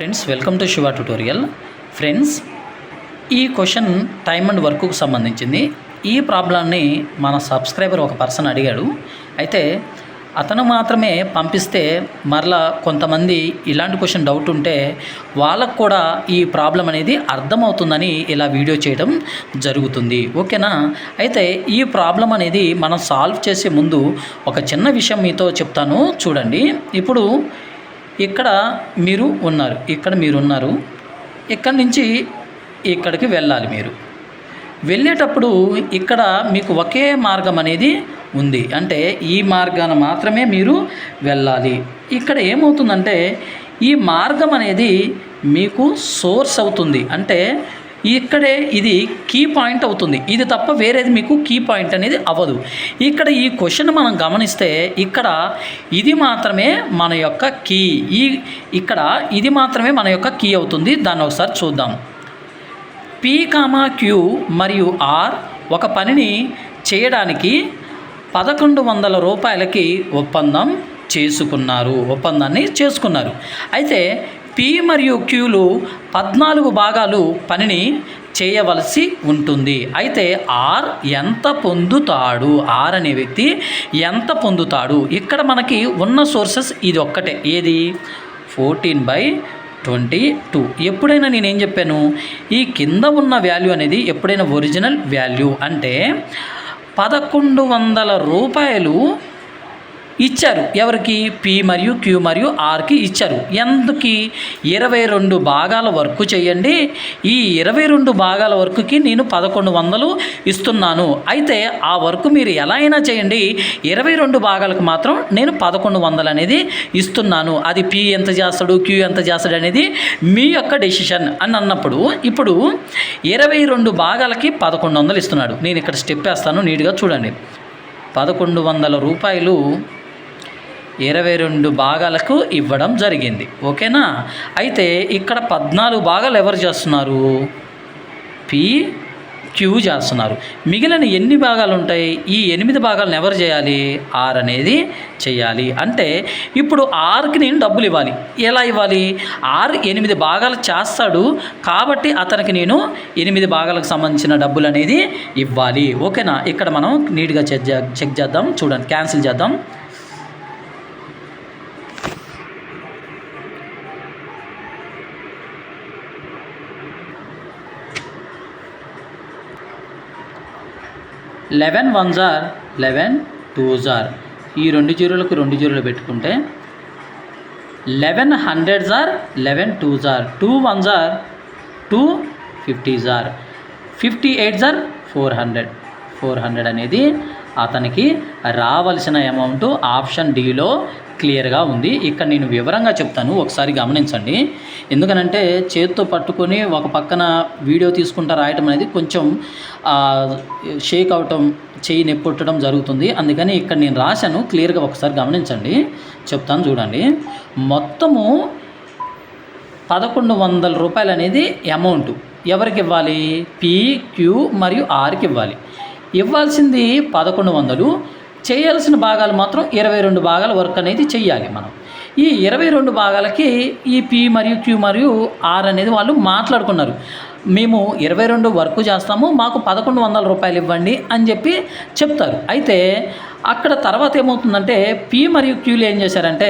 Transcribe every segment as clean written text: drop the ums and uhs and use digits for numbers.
Friends, welcome to Shiva tutorial. Friends, ఈ question time and వర్క్కు సంబంధించింది. ఈ ప్రాబ్లాన్ని మన సబ్స్క్రైబర్ ఒక పర్సన్ అడిగాడు. అయితే అతను మాత్రమే పంపిస్తే మరలా కొంతమంది ఇలాంటి క్వశ్చన్ డౌట్ ఉంటే వాళ్ళకు కూడా ఈ ప్రాబ్లం అనేది అర్థమవుతుందని ఇలా వీడియో చేయడం జరుగుతుంది. ఓకేనా? అయితే ఈ ప్రాబ్లం అనేది మనం సాల్వ్ చేసే ముందు ఒక చిన్న విషయం మీతో చెప్తాను, చూడండి. ఇప్పుడు ఇక్కడ మీరు ఉన్నారు, ఇక్కడి నుంచి ఇక్కడికి వెళ్ళాలి. మీరు వెళ్ళేటప్పుడు ఇక్కడ మీకు ఒకే మార్గం అనేది ఉంది, అంటే ఈ మార్గాన మాత్రమే మీరు వెళ్ళాలి. ఇక్కడ ఏమవుతుందంటే ఈ మార్గం అనేది మీకు సోర్స్ అవుతుంది, అంటే ఇక్కడే ఇది కీ పాయింట్ అవుతుంది. ఇది తప్ప వేరేది మీకు కీ పాయింట్ అనేది అవ్వదు. ఇక్కడ ఈ క్వశ్చన్ మనం గమనిస్తే ఇక్కడ ఇది మాత్రమే మన యొక్క కీ, ఇక్కడ ఇది మాత్రమే మన యొక్క కీ అవుతుంది. దాన్ని ఒకసారి చూద్దాం. P, Q మరియు R ఒక పనిని చేయడానికి 1100 రూపాయలకి ఒప్పందాన్ని చేసుకున్నారు. అయితే P మరియు Qలు 14 భాగాలు పనిని చేయవలసి ఉంటుంది. అయితే R ఎంత పొందుతాడు? R అనే వ్యక్తి ఎంత పొందుతాడు? ఇక్కడ మనకి ఉన్న సోర్సెస్ ఇది ఒక్కటే, ఏది? 14/22. ఎప్పుడైనా నేనేం చెప్పాను, ఈ కింద ఉన్న వాల్యూ అనేది ఎప్పుడైనా ఒరిజినల్ వాల్యూ, అంటే 1100 రూపాయలు ఇచ్చారు. ఎవరికి? P మరియు Q మరియు Rకి ఇచ్చారు. ఎందుకు? 22 భాగాల వర్క్ చేయండి, ఈ 22 భాగాల వర్క్కి నేను 1100 ఇస్తున్నాను. అయితే ఆ వర్క్ మీరు ఎలా అయినా చేయండి, 22 భాగాలకు మాత్రం నేను 1100 అనేది ఇస్తున్నాను. అది P ఎంత చేస్తాడు, Q ఎంత చేస్తాడు అనేది మీ యొక్క డెసిషన్ అని అన్నప్పుడు, ఇప్పుడు 22 భాగాలకి 1100 ఇస్తున్నాడు. నేను ఇక్కడ స్టెప్ వేస్తాను, నీట్గా చూడండి. 1100 రూపాయలు 22 భాగాలకు ఇవ్వడం జరిగింది. ఓకేనా? అయితే ఇక్కడ 14 భాగాలు ఎవరు చేస్తున్నారు? P, Q చేస్తున్నారు. మిగిలిన ఎన్ని భాగాలు ఉంటాయి? ఈ 8 భాగాలను ఎవరు చేయాలి? R అనేది చేయాలి. అంటే ఇప్పుడు Rకి నేను డబ్బులు ఇవ్వాలి. ఎలా ఇవ్వాలి? R 8 భాగాలు చేస్తాడు కాబట్టి అతనికి నేను 8 భాగాలకు సంబంధించిన డబ్బులు అనేది ఇవ్వాలి. ఓకేనా? ఇక్కడ మనం నీట్గా చెక్ చేద్దాం. చూడండి, క్యాన్సిల్ చేద్దాం. Eleven 1s are 11 2s are, ఈ 2 జీరోలకు 2 జీరోలు పెట్టుకుంటే 11 100s are 11 2s are, 2 1s are 2 50s are, 58s are 400 అనేది అతనికి రావాల్సిన అమౌంట్ ఆప్షన్ డిలో క్లియర్గా ఉంది. ఇక్కడ నేను వివరంగా చెప్తాను, ఒకసారి గమనించండి. ఎందుకనంటే చేతితో పట్టుకొని ఒక పక్కన వీడియో తీసుకుంటా రాయటం అనేది కొంచెం షేక్ అవటం, చెయ్యి నొప్పొట్టడం జరుగుతుంది. అందుకని ఇక్కడ నేను రాశాను, క్లియర్గా ఒకసారి గమనించండి, చెప్తాను చూడండి. మొత్తము 1100 రూపాయలు అనేది అమౌంట్ ఎవరికి ఇవ్వాలి? P, Q మరియు Rకి ఇవ్వాలి. ఇవ్వాల్సింది 1100, చేయాల్సిన భాగాలు మాత్రం 22 భాగాల వర్క్ అనేది చెయ్యాలి మనం. ఈ 22 భాగాలకి ఈ P మరియు Q మరియు R అనేది వాళ్ళు మాట్లాడుకున్నారు. మేము 22 వర్క్ చేస్తాము, మాకు 1100 రూపాయలు ఇవ్వండి అని చెప్పి చెప్తారు. అయితే అక్కడ తర్వాత ఏమవుతుందంటే P మరియు Qలు ఏం చేశారంటే,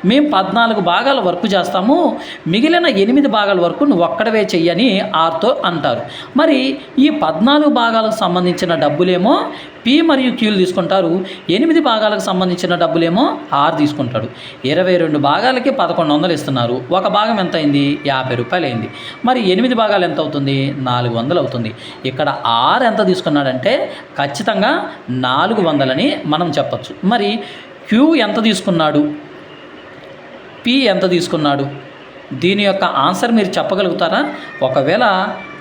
మేము 14 భాగాల వర్క్ చేస్తాము, మిగిలిన 8 భాగాల వరకు నువ్వు ఒక్కడవే చెయ్యని Rతో అంటారు. మరి ఈ 14 భాగాలకు సంబంధించిన డబ్బులేమో P మరియు Qలు తీసుకుంటారు, 8 భాగాలకు సంబంధించిన డబ్బులేమో R తీసుకుంటాడు. 22 భాగాలకి 1100 ఇస్తున్నారు. ఒక భాగం ఎంత అయింది? 50 రూపాయలు అయింది. మరి 8 భాగాలు ఎంత అవుతుంది? 400 అవుతుంది. ఇక్కడ R ఎంత తీసుకున్నాడంటే ఖచ్చితంగా 400 అని మనం చెప్పచ్చు. మరి Q ఎంత తీసుకున్నాడు? P ఎంత తీసుకున్నాడు? దీని యొక్క ఆన్సర్ మీరు చెప్పగలుగుతారా? ఒకవేళ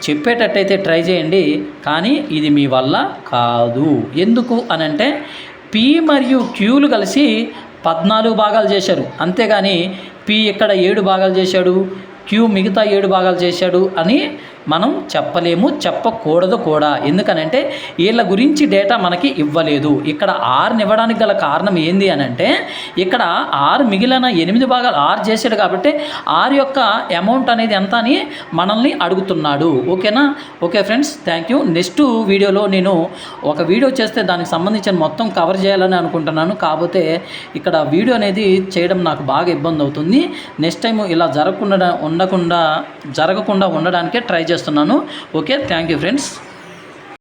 చెప్పేటట్టయితే ట్రై చేయండి, కానీ ఇది మీ వల్ల కాదు. ఎందుకు అనంటే P మరియు Qలు కలిసి 14 భాగాలు చేశారు, అంతేగాని P ఇక్కడ 7 భాగాలు చేశాడు, Q మిగతా 7 భాగాలు చేశాడు అని మనం చెప్పలేము, చెప్పకూడదు కూడా. ఎందుకనంటే వీళ్ళ గురించి డేటా మనకి ఇవ్వలేదు. ఇక్కడ ఆర్ని ఇవ్వడానికి గల కారణం ఏంది అని అంటే ఇక్కడ ఆరు మిగిలిన 8 భాగాలు ఆరు చేశాడు కాబట్టి ఆరు యొక్క అమౌంట్ అనేది ఎంత అని మనల్ని అడుగుతున్నాడు. ఓకేనా? Okay friends, thank you. Next వీడియోలో నేను ఒక వీడియో చేస్తే దానికి సంబంధించిన మొత్తం కవర్ చేయాలని అనుకుంటున్నాను. కాకపోతే ఇక్కడ వీడియో అనేది చేయడం నాకు బాగా ఇబ్బంది అవుతుంది. నెక్స్ట్ టైం ఇలా జరగకుండా ఉండడానికే ట్రై చేస్తున్నాను. Okay, thank you friends.